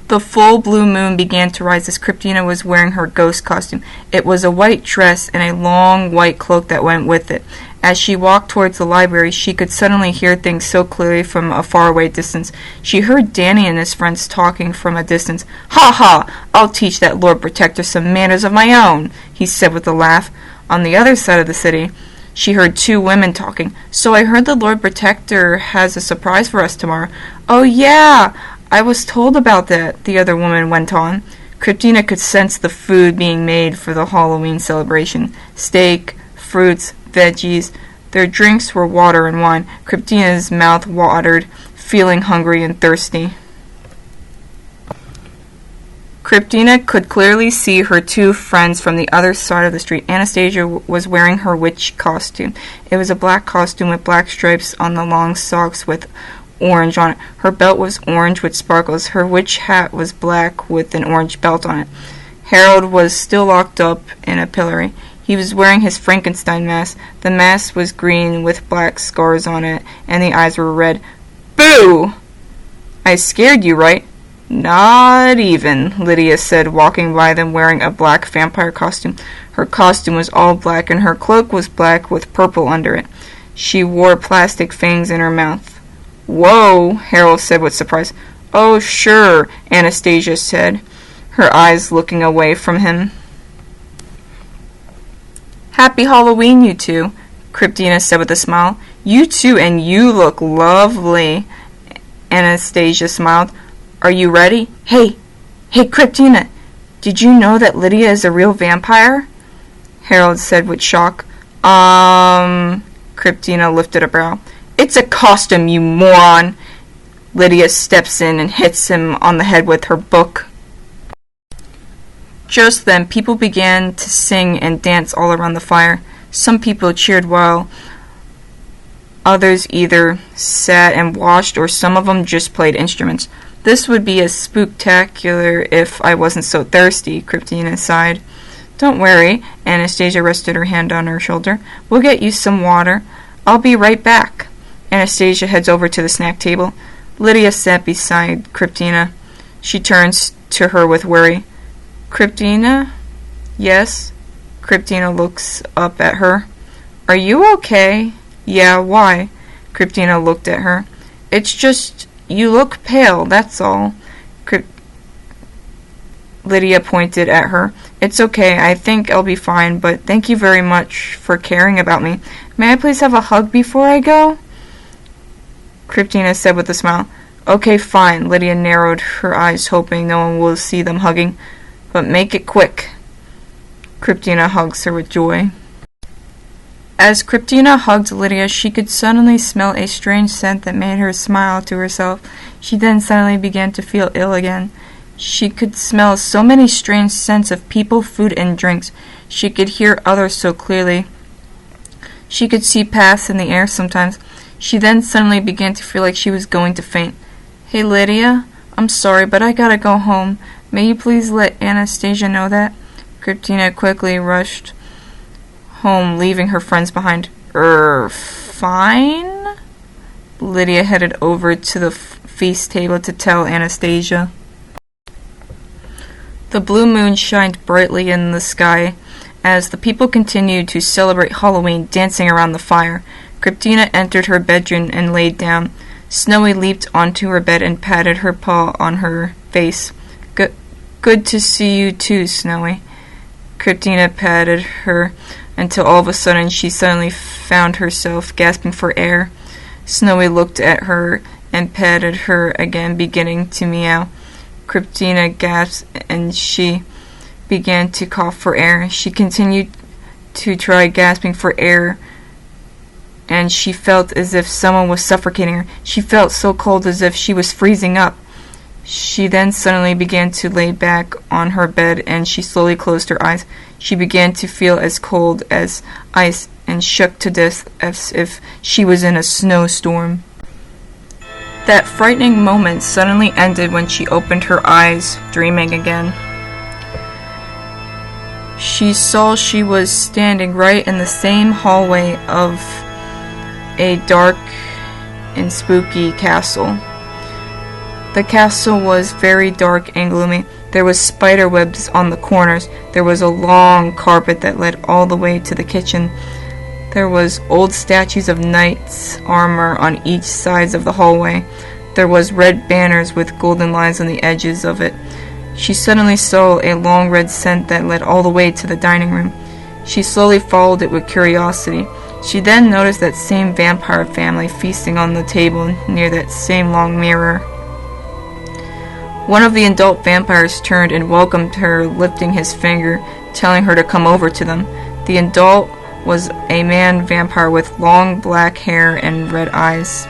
The full blue moon began to rise as Kryptina was wearing her ghost costume. It was a white dress and a long white cloak that went with it. As she walked towards the library, she could suddenly hear things so clearly from a faraway distance. She heard Danny and his friends talking from a distance. "Ha ha! I'll teach that Lord Protector some manners of my own," he said with a laugh. On the other side of the city, she heard two women talking. "So I heard the Lord Protector has a surprise for us tomorrow." "Oh yeah! I was told about that," the other woman went on. Kryptina could sense the food being made for the Halloween celebration. Steak, fruits, veggies. Their drinks were water and wine. Kryptina's mouth watered, feeling hungry and thirsty. Kryptina could clearly see her two friends from the other side of the street. Anastasia was wearing her witch costume. It was a black costume with black stripes on the long socks with orange on it. Her belt was orange with sparkles. Her witch hat was black with an orange belt on it. Harold was still locked up in a pillory. He was wearing his Frankenstein mask. The mask was green with black scars on it, and the eyes were red. "Boo! I scared you, right?" "Not even," Lydia said, walking by them wearing a black vampire costume. Her costume was all black, and her cloak was black with purple under it. She wore plastic fangs in her mouth. "Whoa," Harold said with surprise. "Oh, sure," Anastasia said, her eyes looking away from him. "Happy Halloween, you two," Kryptina said with a smile. "You too, and you look lovely," Anastasia smiled. "Are you ready?" Hey, Kryptina, did you know that Lydia is a real vampire?" Harold said with shock. Kryptina lifted a brow. "It's a costume, you moron!" Lydia steps in and hits him on the head with her book. Just then, people began to sing and dance all around the fire. Some people cheered while others either sat and watched, or some of them just played instruments. "This would be as spooktacular if I wasn't so thirsty," Kryptina sighed. "Don't worry," Anastasia rested her hand on her shoulder. "We'll get you some water. I'll be right back." Anastasia heads over to the snack table. Lydia sat beside Kryptina. She turns to her with worry. "Kryptina?" "Yes?" Kryptina looks up at her. "Are you okay?" "Yeah, why?" Kryptina looked at her. "It's just, you look pale, that's all." Lydia pointed at her. "It's okay, I think I'll be fine, but thank you very much for caring about me. May I please have a hug before I go?" Kryptina said with a smile. "Okay, fine." Lydia narrowed her eyes, hoping no one will see them hugging. "But make it quick." Kryptina hugs her with joy. As Kryptina hugged Lydia, she could suddenly smell a strange scent that made her smile to herself. She then suddenly began to feel ill again. She could smell so many strange scents of people, food, and drinks. She could hear others so clearly. She could see paths in the air sometimes. She then suddenly began to feel like she was going to faint. "Hey, Lydia, I'm sorry, but I gotta go home. May you please let Anastasia know that?" Kryptina quickly rushed home, leaving her friends behind. Fine?" Lydia headed over to the feast table to tell Anastasia. The blue moon shined brightly in the sky as the people continued to celebrate Halloween, dancing around the fire. Kryptina entered her bedroom and laid down. Snowy leaped onto her bed and patted her paw on her face. Good to see you too, Snowy." Kryptina patted her until all of a sudden she suddenly found herself gasping for air. Snowy looked at her and patted her again, beginning to meow. Kryptina gasped and she began to cough for air. She continued to try gasping for air, and she felt as if someone was suffocating her. She felt so cold, as if she was freezing up. She then suddenly began to lay back on her bed, and she slowly closed her eyes. She began to feel as cold as ice and shook to death as if she was in a snowstorm. That frightening moment suddenly ended when she opened her eyes, dreaming again. She saw she was standing right in the same hallway of a dark and spooky castle. The castle was very dark and gloomy. There was spider webs on the corners. There was a long carpet that led all the way to the kitchen. There was old statues of knights' armor on each sides of the hallway. There was red banners with golden lines on the edges of it. She suddenly saw a long red scent that led all the way to the dining room. She slowly followed it with curiosity. She then noticed that same vampire family feasting on the table near that same long mirror. One of the adult vampires turned and welcomed her, lifting his finger, telling her to come over to them. The adult was a man vampire with long black hair and red eyes.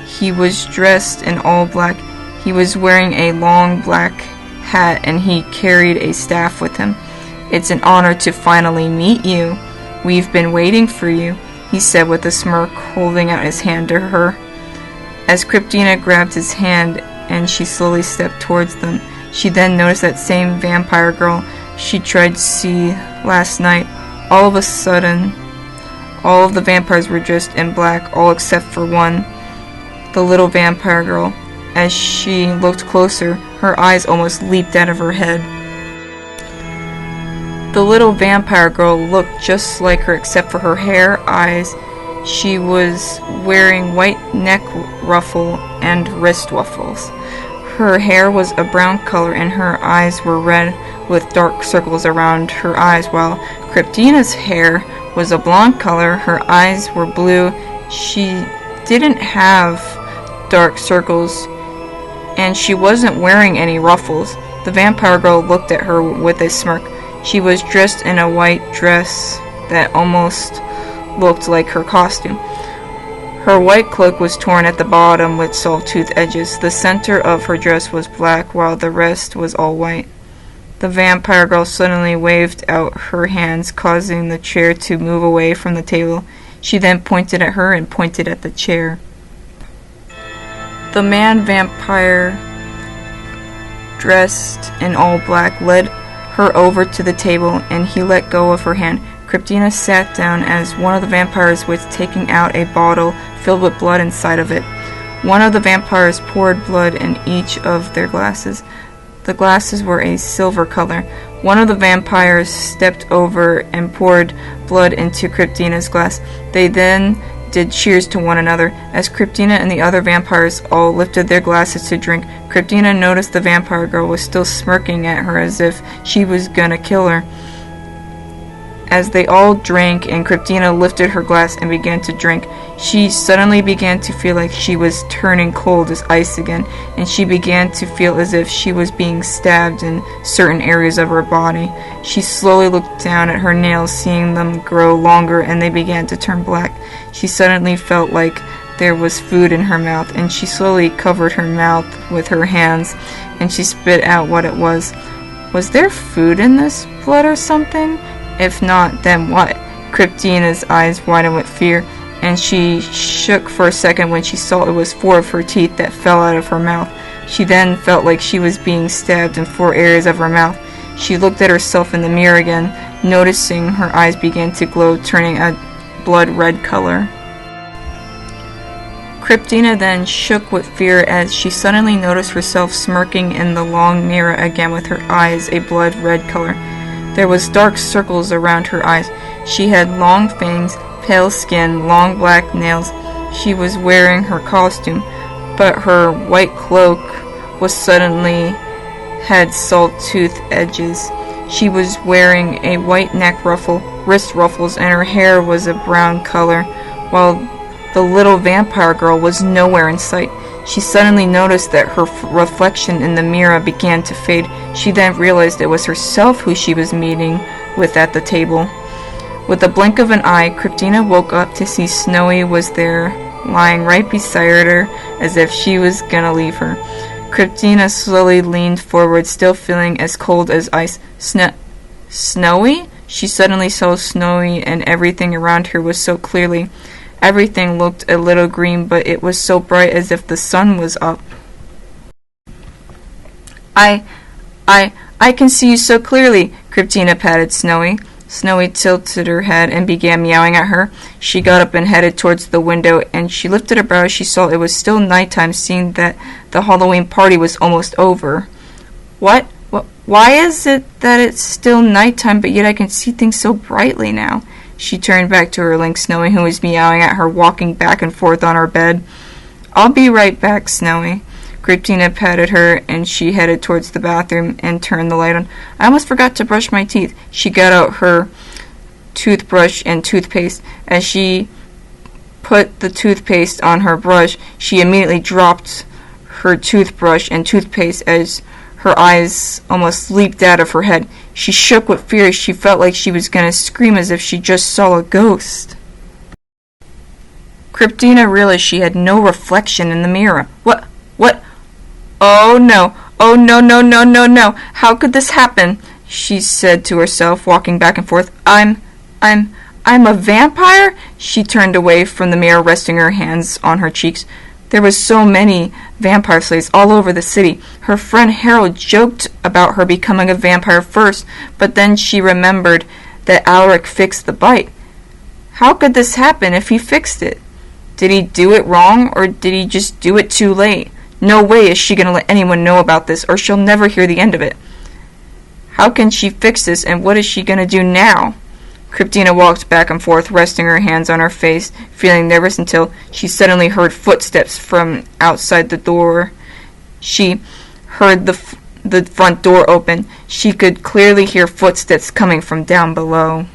He was dressed in all black. He was wearing a long black hat and he carried a staff with him. "It's an honor to finally meet you. We've been waiting for you," he said with a smirk, holding out his hand to her. As Cryptina grabbed his hand and she slowly stepped towards them, she then noticed that same vampire girl she tried to see last night. All of a sudden, all of the vampires were dressed in black, all except for one, the little vampire girl. As she looked closer, her eyes almost leaped out of her head. The little vampire girl looked just like her except for her hair, eyes. She was wearing white neck ruffle and wrist ruffles. Her hair was a brown color and her eyes were red with dark circles around her eyes, while Cryptina's hair was a blonde color. Her eyes were blue. She didn't have dark circles and she wasn't wearing any ruffles. The vampire girl looked at her with a smirk. She was dressed in a white dress that almost looked like her costume. Her white cloak was torn at the bottom with saw-tooth edges. The center of her dress was black while the rest was all white. The vampire girl suddenly waved out her hands, causing the chair to move away from the table. She then pointed at her and pointed at the chair. The man vampire, dressed in all black, led her over to the table and he let go of her hand. Cryptina sat down as one of the vampires was taking out a bottle filled with blood inside of it. One of the vampires poured blood in each of their glasses. The glasses were a silver color. One of the vampires stepped over and poured blood into Cryptina's glass. They then did cheers to one another. As Cryptina and the other vampires all lifted their glasses to drink, Cryptina noticed the vampire girl was still smirking at her as if she was gonna kill her. As they all drank and Cryptina lifted her glass and began to drink, she suddenly began to feel like she was turning cold as ice again, and she began to feel as if she was being stabbed in certain areas of her body. She slowly looked down at her nails, seeing them grow longer and they began to turn black. She suddenly felt like there was food in her mouth, and she slowly covered her mouth with her hands and she spit out what it was. Was there food in this blood or something? If not, then what? Cryptina's eyes widened with fear, and she shook for a second when she saw it was 4 of her teeth that fell out of her mouth. She then felt like she was being stabbed in 4 areas of her mouth. She looked at herself in the mirror again, noticing her eyes began to glow, turning a blood red color. Cryptina then shook with fear as she suddenly noticed herself smirking in the long mirror again with her eyes a blood red color. There was dark circles around her eyes. She had long fangs, pale skin, long black nails. She was wearing her costume, but her white cloak was suddenly had saw-tooth edges. She was wearing a white neck ruffle, wrist ruffles, and her hair was a brown color, while the little vampire girl was nowhere in sight. She suddenly noticed that her reflection in the mirror began to fade. She then realized it was herself who she was meeting with at the table. With a blink of an eye, Cryptina woke up to see Snowy was there, lying right beside her, as if she was gonna leave her. Cryptina slowly leaned forward, still feeling as cold as ice. Snowy? She suddenly saw Snowy, and everything around her was so clearly. Everything looked a little green, but it was so bright as if the sun was up. I can see you so clearly, Cryptina patted Snowy. Snowy tilted her head and began meowing at her. She got up and headed towards the window, and she lifted her brows. She saw it was still nighttime, seeing that the Halloween party was almost over. What? Why is it that it's still nighttime, but yet I can see things so brightly now? She turned back to her lynx, Snowy, who was meowing at her, walking back and forth on her bed. I'll be right back, Snowy. Cryptina patted her, and she headed towards the bathroom and turned the light on. I almost forgot to brush my teeth. She got out her toothbrush and toothpaste. As she put the toothpaste on her brush, she immediately dropped her toothbrush and toothpaste as her eyes almost leaped out of her head. She shook with fear. She felt like she was going to scream as if she just saw a ghost. Cryptina realized she had no reflection in the mirror. What? Oh no! Oh no, no, no, no, no! How could this happen? She said to herself, walking back and forth. I'm a vampire? She turned away from the mirror, resting her hands on her cheeks. There were so many vampire slaves all over the city. Her friend Harold joked about her becoming a vampire first, but then she remembered that Alaric fixed the bite. How could this happen if he fixed it? Did he do it wrong, or did he just do it too late? No way is she going to let anyone know about this, or she'll never hear the end of it. How can she fix this, and what is she going to do now? Cryptina walked back and forth, resting her hands on her face, feeling nervous until she suddenly heard footsteps from outside the door. She heard the front door open. She could clearly hear footsteps coming from down below.